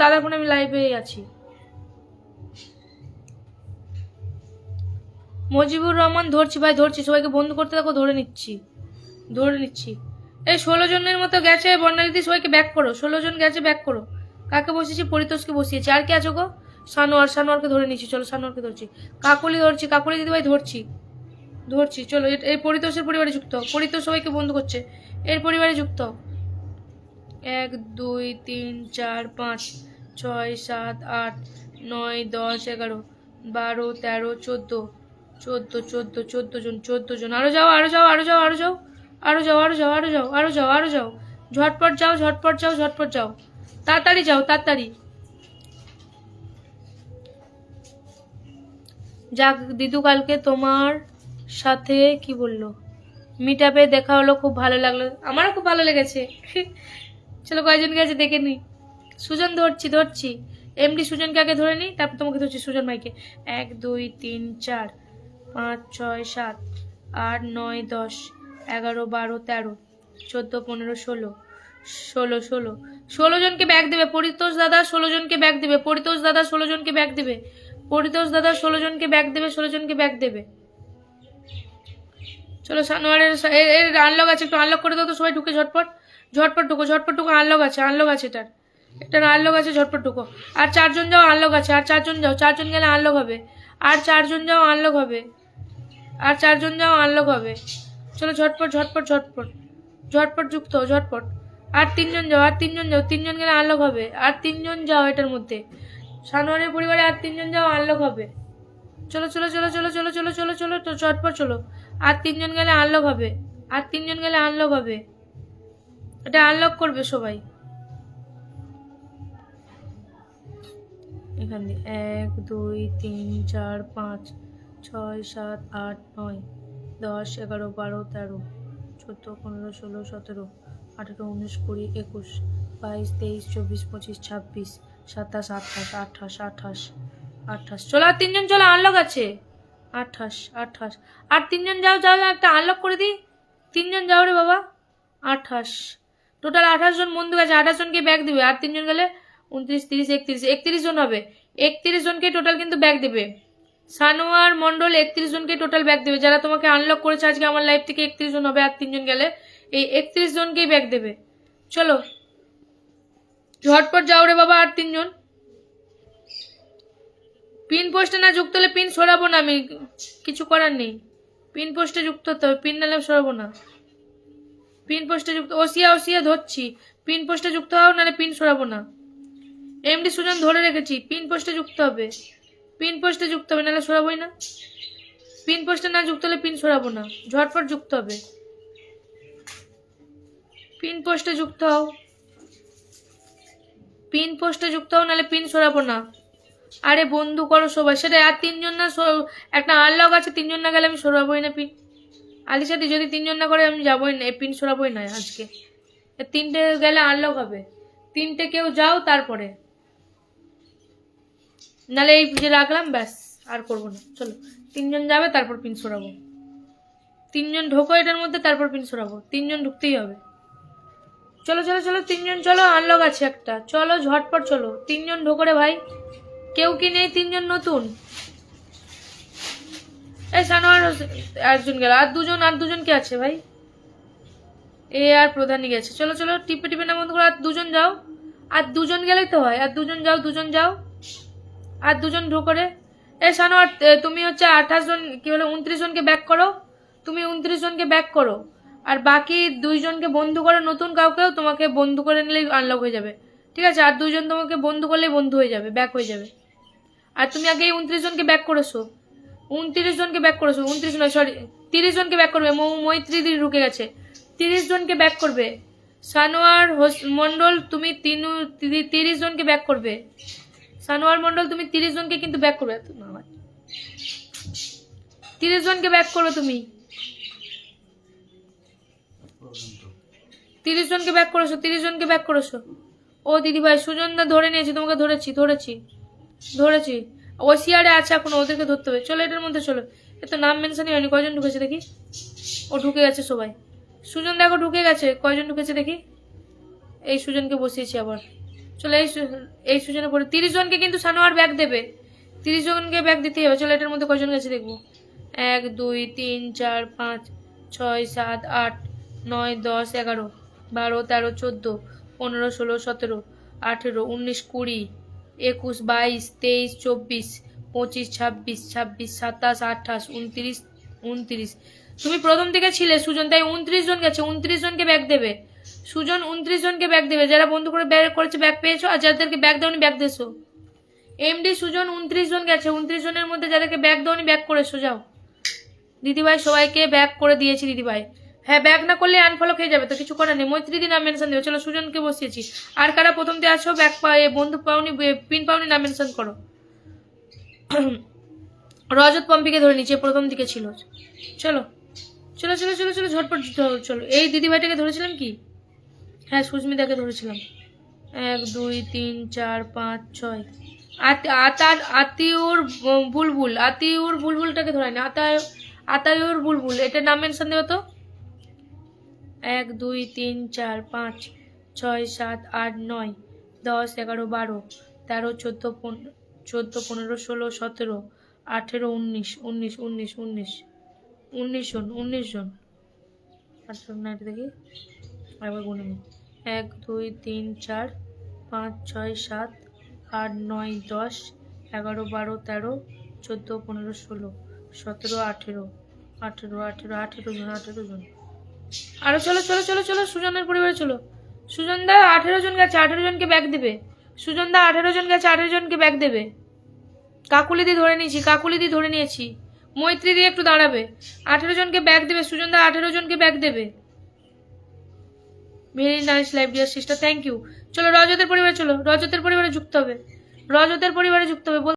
দাদার ফোনে আমি লাইভে আছি। মজিবুর রহমান ধরছি ভাই, ধরছি, সবাইকে বন্ধু করতে থাকো, ধরে নিচ্ছি। এই 16 জনের মতো গেছে বন্যা দিদি, সবাইকে ব্যাক করো। 16 জন গেছে, ব্যাক করো। কাকে বসেছি? পরিতোষকে বসিয়েছি। আর কে আছো গো? সানোয়ারকে ধরে নিচ্ছি, চলো সানোয়ারকে ধরছি। কাকলি ধরছি, কাকলি দিদি ভাই ধরছি। চলো এই পরিতোষের পরিবারে যুক্ত। পরিতোষ সবাইকে বন্ধু করছে, এর পরিবারে যুক্ত। 1 2 3 4 5 6 7 8 9 10 11 12 13 14 জন। আরো যাও। ঝটপট যাও। তাড়াতাড়ি যাও। যাক দিদু, কালকে তোমার সাথে কি বললো, মিট আপে দেখা হলো, খুব ভালো লাগলো। আমারও খুব ভালো লেগেছে। চলো কয়জন গেছে দেখে নি। সুজন ধরছি। এমডি সুজনকে আগে ধরে নি, তারপর তোমাকে ধরছি, সুজন ভাইকে। 1 2 3 4 5 6 7 8 9 10 11 12 13 14 15 16 জনকে ব্যাগ দেবে পরিতোষ দাদা। 16 জনকে ব্যাগ দেবে পরিতোষ দাদা। 16 জনকে ব্যাগ দেবে পরিতোষ দাদা। 16 জনকে ব্যাগ দেবে। চলো সানোয়ারের এর আনলক আছে, একটু আনলক করে দাও তো সবাই, ঢুকে ঝটপট ঢুকো। আনলক আছে এটার আনলক আছে, ঝটপট ঢুকো। আর 4 জন যাও, আনলক আছে। আর 4 জন যাও, 4 জন গেলে আনলক হবে। আর 4 জন যাও, আনলক হবে। চলো ঝটপট যুক্ত হও, ঝটপট। আর 3 জন যাও, 3 জন গেলে আনলক হবে। আর 3 জন যাও, এটার মধ্যে সানোয়ারের পরিবারে আর 3 জন যাও, আনলক হবে। চলো তো ঝটপট চলো। আর 3 জন গেলে আনলক হবে। এটা আনলক করবে সবাই। এখান দিয়ে 1 2 3 4 5 6 7 8 9 10 11 12 13 14 15 16 17 18 19 20 21 22 23 24 25 26 27 28 চলো। আর 3 জন চলো, আনলক আছে। 28 আর 3 জন যাও, একটা আনলক করে দিই। 3 জন যাও রে বাবা। 28 টোটাল 28 জন বন্ধু আছে। 28 জনকে ব্যাগ দিবে। আর 3 জন গেলে 29 30 31 জন হবে। 31 জনকে টোটাল কিন্তু ব্যাগ দেবে। সানোয়ার মন্ডল 31 জনকে টোটাল ব্যাগ দেবে। যারা তোমাকে আনলক করেছে আজকে আমার লাইফ থেকে 31 জন হবে। আর 3 জন গেলে এই 31 জনকেই ব্যাগ দেবে। চলো ঝটপট যাও রে বাবা। আর 3 জন পিন পোস্টে না যুক্ত হলে পিন সরাবো না আমি, কিছু করার নেই। পিন পোস্টে যুক্ত হতে হবে, পিন নালে সরাবো না। পিন পোস্টে যুক্ত ওসিয়া ধরছি। পিন পোস্টে যুক্ত হও, নালে পিন সরাবো না। এমডি সুজন ধরে রেখেছি। পিন পোস্টে যুক্ত হবে, নাহলে সরাবোই না। পিন পোস্টে না যুক্ত হলে পিন সরাবো না। ঝটপট যুক্ত হবে। পিন পোস্টে যুক্ত হও, নাহলে পিন সরাবো না। আরে বন্ধু করো সবাই সেটা। আর 3 জন না, একটা আনলক আছে। 3 জন না গেলে আমি সরাবোই না পিন। আলিশাদি যদি 3 জন না করে আমি যাবোই না, পিন সরাবোই না আজকে। 3টে গেলে আনলক হবে। 3টে কেউ যাও, তারপরে নালে এই যে রাখলাম, ব্যাস আর করবো না। চলো 3 জন যাবে, তারপর পিন সরাবো। 3 জন ঢোকো এটার মধ্যে, তারপর পিন সরাবো। 3 জন ঢুকতেই হবে। চলো 3 জন চলো, আনলক আছে একটা। চলো ঝটপট চলো। 3 জন ঢোকো রে ভাই। কেউ কি নেই? 3 জন নতুন। এই সানোয়ার একজন গেল। আর দুজন কে আছে ভাই? এ আর প্রধানই গেছে। চলো টিপে না বন্ধ করো। আর 2 জন যাও। আর 2 জন গেলেই তো হয়। আর 2 জন যাও। আর 2 জন ঢোকো রে। এই সানোয়ার তুমি হচ্ছে 28 জন কি বলে 29 জনকে ব্যাক করো। তুমি 29 জনকে ব্যাক করো। আর বাকি 2 জনকে বন্ধু করো। নতুন কাউকেও তোমাকে বন্ধু করে নিলেই আনলক হয়ে যাবে, ঠিক আছে? আর 2 জন তোমাকে বন্ধু করলেই বন্ধু হয়ে যাবে, ব্যাক হয়ে যাবে। আর তুমি আগে 29 জনকে ব্যাক করেছো। 29 জনকে ব্যাক করেছো। 29 নয়, সরি 30 জনকে ব্যাক করবে। মৈত্রী দিদি ঢুকে গেছে। 30 জনকে ব্যাক করবে। সানোয়ার মন্ডল তুমি 30 জনকে ব্যাক করবে। সানোয়ার মন্ডল তুমি 30 জনকে কিন্তু ব্যাক করবে। 30 জনকে ব্যাক করো তুমি। 30 জনকে ব্যাক করেছো। 30 জনকে ব্যাক করেছো। ও দিদি ভাই সুজনদা ধরে নিয়েছি, তোমাকে ধরেছি। ওসিয়ারে আছে এখন, ওদেরকে ধরতে হবে। চলো এটার মধ্যে চলো। এ তো নাম মেনশনই হয়নি। কয়জন ঢুকেছে দেখি? ও ঢুকে গেছে সবাই। সুজন দেখো ঢুকে গেছে। কয়জন ঢুকেছে দেখি? এই সুজনকে বসিয়েছি আবার। চলো এই সুজনের পরে 30 জনকে কিন্তু সানোয়ার ব্যাগ দেবে, 30 জনকে ব্যাগ দিতেই হবে। চলো এটার মধ্যে কজন গেছে দেখবো। 1 2 3 4 5 6 7 8 9 10 11 12 13 14 15 16 17 18 19 20 21 22 23 24 25 26 26 27 28 29 29। তুমি প্রথম থেকে ছিলে সুজন, তাই 29 জন গেছে, 29 জনকে ব্যাগ দেবে সুজন, 29 জনকে ব্যাগ দেবে। যারা বন্ধু করে ব্যাগ করেছে ব্যাগ পেয়েছো, আর যাদেরকে ব্যাগ দাওনি ব্যাগ দেছো। এমডি সুজন 29 জন গেছে, 29 জনের মধ্যে যাদেরকে ব্যাগ দাওনি ব্যাগ করেছো যাও। দিদিভাই সবাইকে ব্যাক করে দিয়েছি দিদিভাই। হ্যাঁ ব্যাক না করলে আনফলো খেয়ে যাবে, তো কিছু করার নেই। মৈত্রীদি নাম মেনশন দেবে। চলো সুজনকে বসিয়েছি। আর কারা প্রথম দিয়ে আসো ব্যাক বন্ধু পাওনি পিন পাওনি নাম মেনশন করো। রজত পম্পিকে ধরে নিচে প্রথম দিকে ছিল। চলো চলো চলো চলো চলো ঝটপট চলো। এই দিদিভাইটাকে ধরেছিলাম কি? হ্যাঁ সুস্মিতাকে ধরেছিলাম। 1 2 3 4 5 6 আতিউর বুলবুল, আতিউর বুলবুলটাকে ধরাই না। আতায়ুর বুলবুল, এটা নাম মেনশন দেবো তো। 1 2 3 4 5 6 7 8 9 10 11 12 13 14 15 16 17 18 19 19 19 19 19 জন 19 জন। 18 না এটা দেখি আবার গুনে নিই। 1 2 3 4 5 6 7 8 9 10 11 12 13 14 15 16 17 18 18 18 18 জন 18 জন। আরো চলো চলো চলো চলো সুজনের পরিবারে চলো। সুজন দা 18 জন গেছে, 18 জনকে ব্যাগ দেবে। সুজন দা 18 জন গেছে, 18 জনকে ব্যাগ দেবে। কাকুলিদি ধরে নিয়েছি, কাকুলিদি ধরে নিয়েছি। মৈত্রী দিয়ে একটু দাঁড়াবে। 18 জনকে ব্যাগ দেবে সুজন দা, 18 জনকে ব্যাগ দেবে। Very nice live dear sister, thank you. চলো রজতের পরিবারে চলো, রজতের পরিবারে যুক্ত হবে, রজতের পরিবারে যুক্ত হবে।